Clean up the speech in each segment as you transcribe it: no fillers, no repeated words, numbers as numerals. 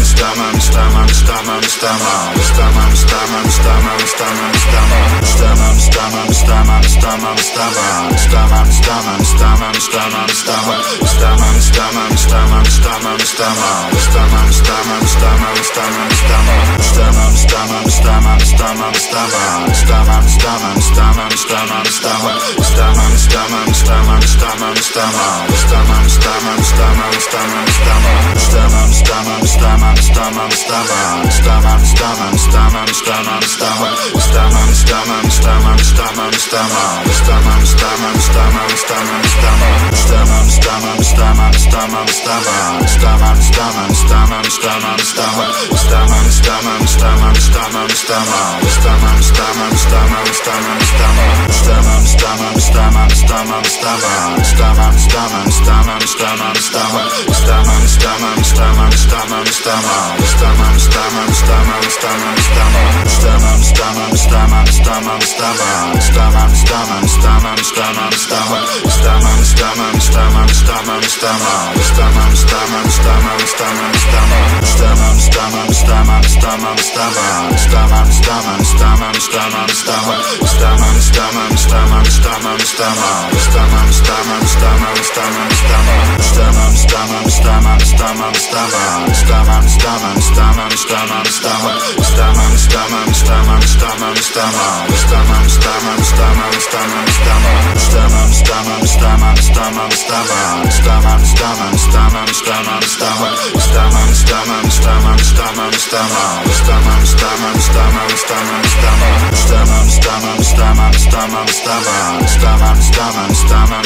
istemem, istemem, istemem, istemem. İstemem, istemem, istemem, istemem, istemem. İstemem, istemem, istemem, istemem, istemem. İstemem, istemem, istemem, istemem, istemem. İstemem, istemem, istemem, istemem, istemem. İstemem, istemem, istemem, istemem, istemem. İstemem, istemem, istemem, istemem, istemem. İstemem, istemem, istemem, istemem, istemem. İstemem, istemem, istemem, istemem, istemem. İstemem, istemem, istemem, istemem, istemem. İstemem, istemem, istemem, istemem, istemem. İstemem, istemem, istemem, istemem, istemem. İstemem, istemem, istemem, istemem, istemem. İstemem, istemem, istemem, istemem, istemem. İstemem, istemem, istemem, istemem, istemem. İstemem, istemem, istemem, istemem, istemem. İstemem, istemem, istemem, istemem, istemem. İstemem, istemem, istemem, istemem, istemem. İstemem, istemem, istemem, istemem, istemem. İstemem, istemem, istemem, istemem, istemem. İstemem, istemem, istemem, istemem, istemem. İstemem, istemem, istemem, istemem, istemem. İstemem, istemem, istemem, istemem, istemem. İstemem, istemem, istemem, istemem, istemem. İstemem, istemem, istemem, istemem, istemem. İstemem, istemem, istemem, istemem, istemem. İstemem, istemem, istemem, istemem, istemem. İstemem, istemem, istemem, istemem, istemem. İstemem, istemem, istemem, istemem, istemem. İstemem, istemem, istemem, istemem, istemem. İstemem, istemem, istemem, istemem, istemem. İstemem, istemem, istemem, istemem, istemem. İstemem, istemem, istemem, istemem, istemem. İstemem, istemem, istemem, istemem, istemem. İstemem, istemem, istemem, istemem, istemem. İstemem, istemem, istemem, istemem, istemem. İstemem, istemem, istemem, istemem, istemem. İstemem, istemem, istemem, istemem, istemem. İstemem, istemem, istemem, istemem, istemem. İstemem, istemem, istemem, istemem, istemem. İstemem, istemem, istemem, istemem, istemem. İstemem, istemem, istemem, istemem, istemem. İstemem, istemem, istemem, istemem,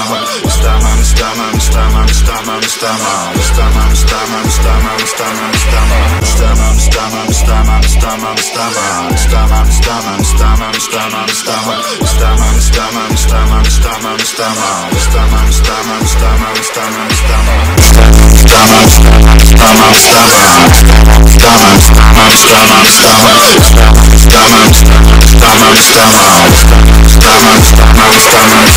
istemem. İstemem, istemem, istemem, istemem, istemem. İstemem, istemem, istemem, istemem, istemem. İstemem, istemem, istemem, istemem, istemem. İstemem, istemem, istemem, istemem. İstemem, istemem, istemem, istemem. İstemem, istemem, istemem, istemem, istemem. İstemem, istemem, istemem, istemem.